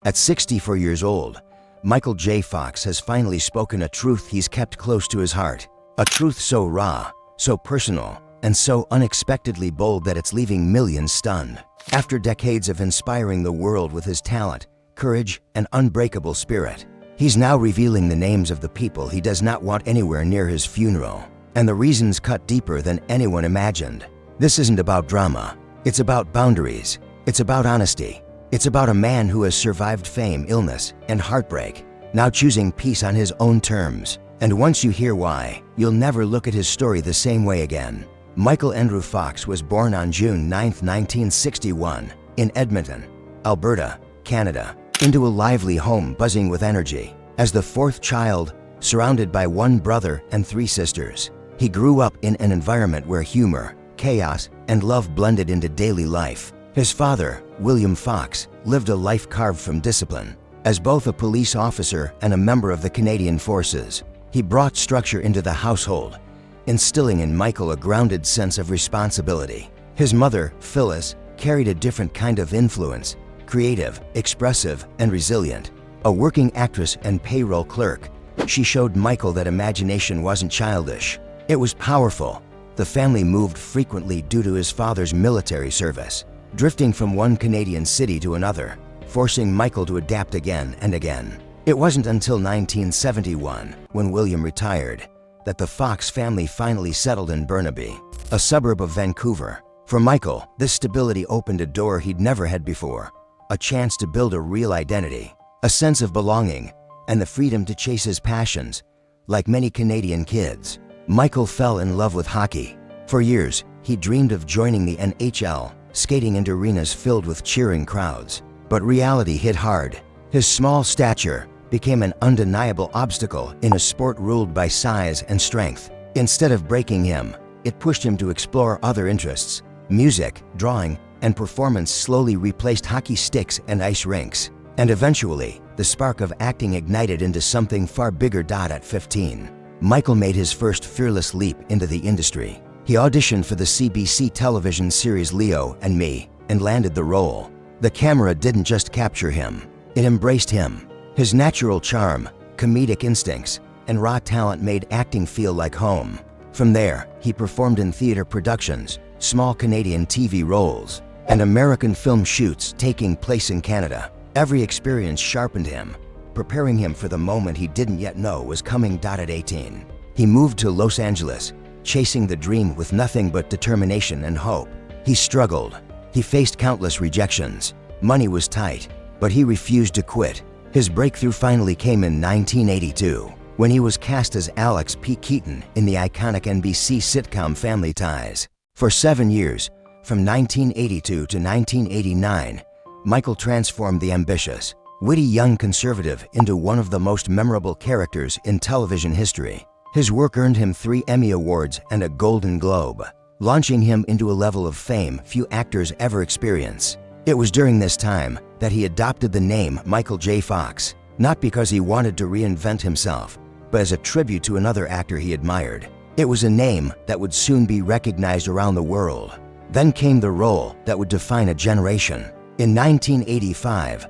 At 64 years old, Michael J. Fox has finally spoken a truth he's kept close to his heart. A truth so raw, so personal, and so unexpectedly bold that it's leaving millions stunned. After decades of inspiring the world with his talent, courage, and unbreakable spirit, he's now revealing the names of the people he does not want anywhere near his funeral. And the reasons cut deeper than anyone imagined. This isn't about drama. It's about boundaries. It's about honesty. It's about a man who has survived fame, illness, and heartbreak, now choosing peace on his own terms. And once you hear why, you'll never look at his story the same way again. Michael Andrew Fox was born on June 9, 1961, in Edmonton, Alberta, Canada, into a lively home buzzing with energy. As the fourth child, surrounded by one brother and three sisters, he grew up in an environment where humor, chaos, and love blended into daily life. His father, William Fox, lived a life carved from discipline. As both a police officer and a member of the Canadian Forces, he brought structure into the household, instilling in Michael a grounded sense of responsibility. His mother, Phyllis, carried a different kind of influence, creative, expressive, and resilient. A working actress and payroll clerk, she showed Michael that imagination wasn't childish. It was powerful. The family moved frequently due to his father's military service, drifting from one Canadian city to another, forcing Michael to adapt again and again. It wasn't until 1971, when William retired, that the Fox family finally settled in Burnaby, a suburb of Vancouver. For Michael, this stability opened a door he'd never had before, a chance to build a real identity, a sense of belonging, and the freedom to chase his passions. Like many Canadian kids, Michael fell in love with hockey. For years, he dreamed of joining the NHL, skating in arenas filled with cheering crowds. But reality hit hard. His small stature became an undeniable obstacle in a sport ruled by size and strength. Instead of breaking him, it pushed him to explore other interests. Music, drawing, and performance slowly replaced hockey sticks and ice rinks. And eventually, the spark of acting ignited into something far bigger. At 15, Michael made his first fearless leap into the industry. He auditioned for the CBC television series Leo and Me and landed the role. The camera didn't just capture him, it embraced him. His natural charm, comedic instincts, and raw talent made acting feel like home. From there, he performed in theater productions, small Canadian TV roles, and American film shoots taking place in Canada. Every experience sharpened him, preparing him for the moment he didn't yet know was coming. At 18, he moved to Los Angeles, chasing the dream with nothing but determination and hope. He struggled. He faced countless rejections. Money was tight, but he refused to quit. His breakthrough finally came in 1982, when he was cast as Alex P. Keaton in the iconic NBC sitcom Family Ties. For 7 years, from 1982 to 1989, Michael transformed the ambitious, witty young conservative into one of the most memorable characters in television history. His work earned him 3 Emmy Awards and a Golden Globe, launching him into a level of fame few actors ever experience. It was during this time that he adopted the name Michael J. Fox, not because he wanted to reinvent himself, but as a tribute to another actor he admired. It was a name that would soon be recognized around the world. Then came the role that would define a generation. In 1985,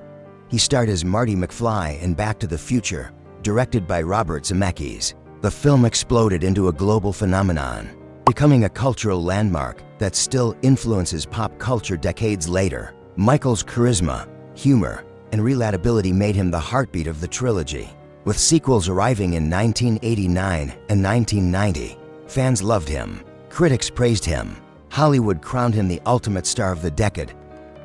he starred as Marty McFly in Back to the Future, directed by Robert Zemeckis. The film exploded into a global phenomenon, becoming a cultural landmark that still influences pop culture decades later. Michael's charisma, humor, and relatability made him the heartbeat of the trilogy. With sequels arriving in 1989 and 1990, fans loved him, critics praised him, Hollywood crowned him the ultimate star of the decade.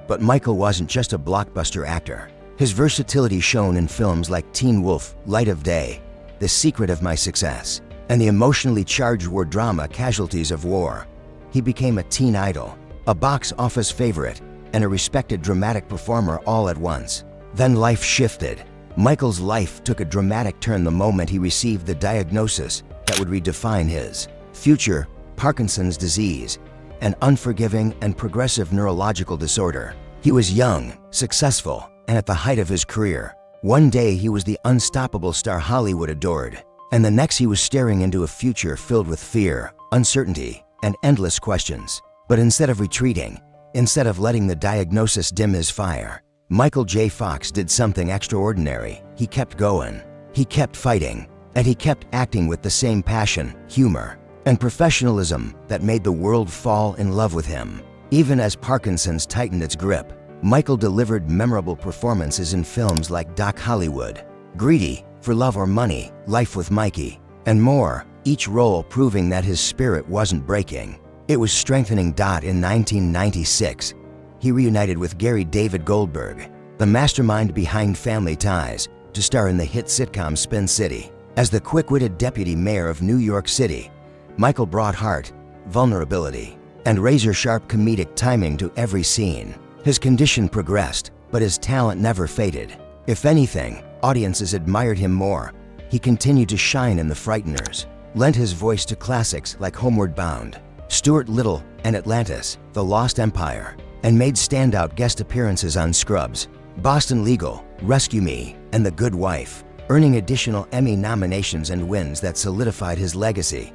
But Michael wasn't just a blockbuster actor. His versatility shone in films like Teen Wolf, Light of Day, The Secret of My Success, and the emotionally charged war drama Casualties of War. He became a teen idol, a box office favorite, and a respected dramatic performer all at once. Then life shifted. Michael's life took a dramatic turn the moment he received the diagnosis that would redefine his future: Parkinson's disease, an unforgiving and progressive neurological disorder. He was young, successful, and at the height of his career. One day he was the unstoppable star Hollywood adored, and the next he was staring into a future filled with fear, uncertainty, and endless questions. But instead of retreating, instead of letting the diagnosis dim his fire, Michael J. Fox did something extraordinary. He kept going. He kept fighting. And he kept acting with the same passion, humor, and professionalism that made the world fall in love with him. Even as Parkinson's tightened its grip, Michael delivered memorable performances in films like Doc Hollywood, Greedy, For Love or Money, Life with Mikey, and more, each role proving that his spirit wasn't breaking. It was strengthening. In 1996, he reunited with Gary David Goldberg, the mastermind behind Family Ties, to star in the hit sitcom Spin City. As the quick-witted deputy mayor of New York City, Michael brought heart, vulnerability, and razor-sharp comedic timing to every scene. His condition progressed, but his talent never faded. If anything, audiences admired him more. He continued to shine in The Frighteners, lent his voice to classics like Homeward Bound, Stuart Little, and Atlantis, The Lost Empire, and made standout guest appearances on Scrubs, Boston Legal, Rescue Me, and The Good Wife, earning additional Emmy nominations and wins that solidified his legacy.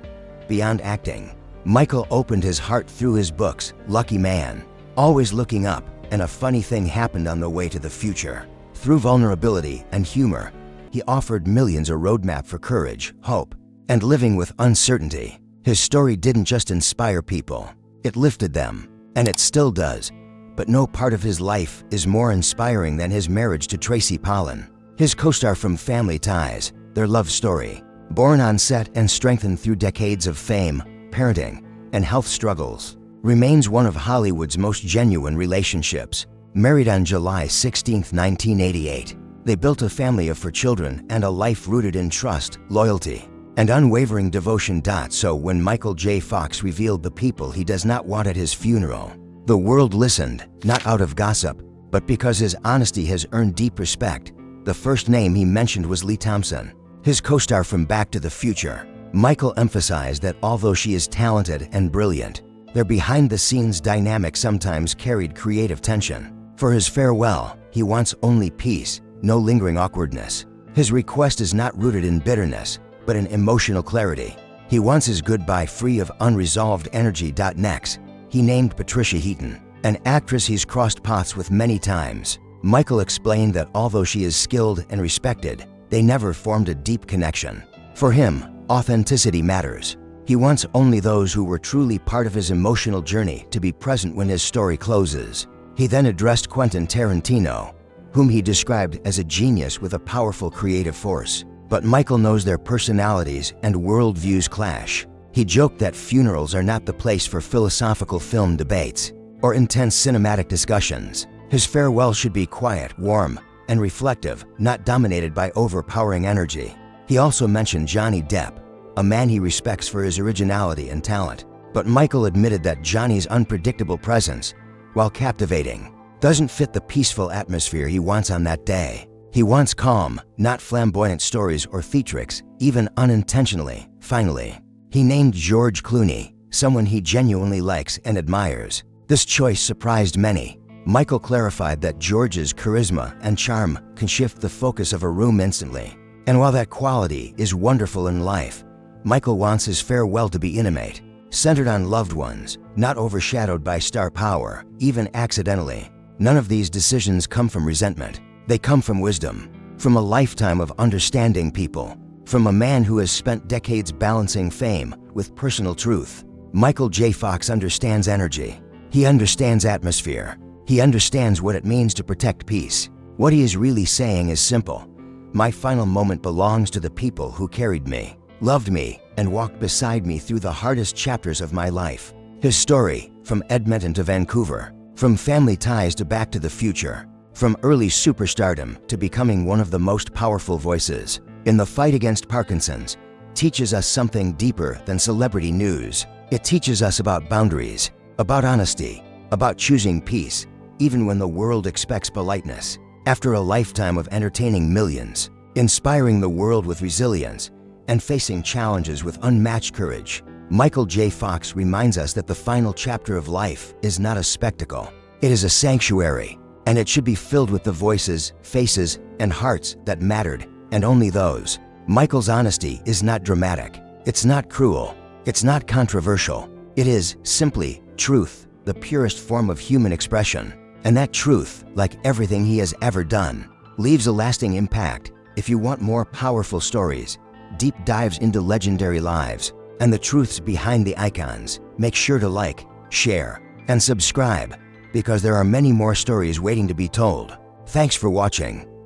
Beyond acting, Michael opened his heart through his books, Lucky Man, Always Looking Up, and A Funny Thing Happened on the Way to the Future. Through vulnerability and humor, he offered millions a roadmap for courage, hope, and living with uncertainty. His story didn't just inspire people, it lifted them, and it still does. But no part of his life is more inspiring than his marriage to Tracy Pollan, his co-star from Family Ties. Their love story, born on set and strengthened through decades of fame, parenting, and health struggles, remains one of Hollywood's most genuine relationships. Married on July 16, 1988, they built a family of 4 children and a life rooted in trust, loyalty, and unwavering devotion. So when Michael J. Fox revealed the people he does not want at his funeral, the world listened, not out of gossip, but because his honesty has earned deep respect. The first name he mentioned was Lee Thompson, his co-star from Back to the Future. Michael emphasized that although she is talented and brilliant, their behind-the-scenes dynamic sometimes carried creative tension. For his farewell, he wants only peace, no lingering awkwardness. His request is not rooted in bitterness, but in emotional clarity. He wants his goodbye free of unresolved energy. Next, he named Patricia Heaton, an actress he's crossed paths with many times. Michael explained that although she is skilled and respected, they never formed a deep connection. For him, authenticity matters. He wants only those who were truly part of his emotional journey to be present when his story closes. He then addressed Quentin Tarantino, whom he described as a genius with a powerful creative force. But Michael knows their personalities and worldviews clash. He joked that funerals are not the place for philosophical film debates or intense cinematic discussions. His farewell should be quiet, warm, and reflective, not dominated by overpowering energy. He also mentioned Johnny Depp, a man he respects for his originality and talent. But Michael admitted that Johnny's unpredictable presence, while captivating, doesn't fit the peaceful atmosphere he wants on that day. He wants calm, not flamboyant stories or theatrics, even unintentionally. Finally, he named George Clooney, someone he genuinely likes and admires. This choice surprised many. Michael clarified that George's charisma and charm can shift the focus of a room instantly. And while that quality is wonderful in life, Michael wants his farewell to be intimate, centered on loved ones, not overshadowed by star power, even accidentally. None of these decisions come from resentment. They come from wisdom, from a lifetime of understanding people, from a man who has spent decades balancing fame with personal truth. Michael J. Fox understands energy. He understands atmosphere. He understands what it means to protect peace. What he is really saying is simple. My final moment belongs to the people who carried me, loved me, and walked beside me through the hardest chapters of my life. His story, from Edmonton to Vancouver, from Family Ties to Back to the Future, from early superstardom to becoming one of the most powerful voices in the fight against Parkinson's, teaches us something deeper than celebrity news. It teaches us about boundaries, about honesty, about choosing peace, even when the world expects politeness. After a lifetime of entertaining millions, inspiring the world with resilience, and facing challenges with unmatched courage, Michael J. Fox reminds us that the final chapter of life is not a spectacle. It is a sanctuary, and it should be filled with the voices, faces, and hearts that mattered, and only those. Michael's honesty is not dramatic. It's not cruel. It's not controversial. It is simply truth, the purest form of human expression. And that truth, like everything he has ever done, leaves a lasting impact. If you want more powerful stories, deep dives into legendary lives, and the truths behind the icons, make sure to like, share, and subscribe, because there are many more stories waiting to be told. Thanks for watching.